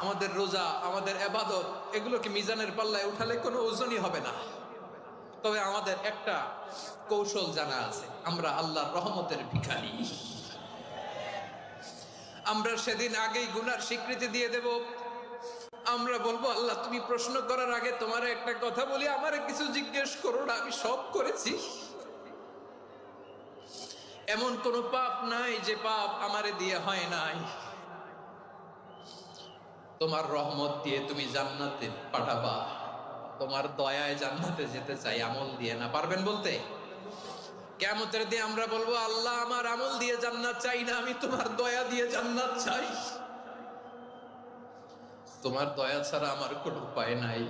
আমাদের রোজা, আমাদের ইবাদত, এগুলোকে মিজানের পাল্লায় উঠালে কোনো ওজনই হবে না। তবে আমাদের একটা কৌশল জানা আছে, আমরা আল্লাহর রহমতের ভিখারি। আমরা সেদিন আগেই গুনার স্বীকৃতি দিয়ে দেব। আমরা বলবো, আল্লাহ তুমি প্রশ্ন করার আগে তোমার একটা কথা বলি, আমারে কিছু জিজ্ঞেস করো না, আমি সব করেছি। এমন কোন পাপ নাই যে পাপ আমারে দিয়ে হয় নাই। তোমার রহমত দিয়ে তুমি জান্নাতে পাঠাবা, তোমার দয়ায় জান্নাতে যেতে চাই, আমল দিয়ে না। পারবেন বলতে? কিয়ামতের দিন আমরা বলবো, আল্লাহ আমার আমল দিয়ে জান্নাত চাই না, আমি তোমার দয়া দিয়ে জান্নাত চাই। তোমার দয়া ছাড়া আমার কোনো উপায় নাই।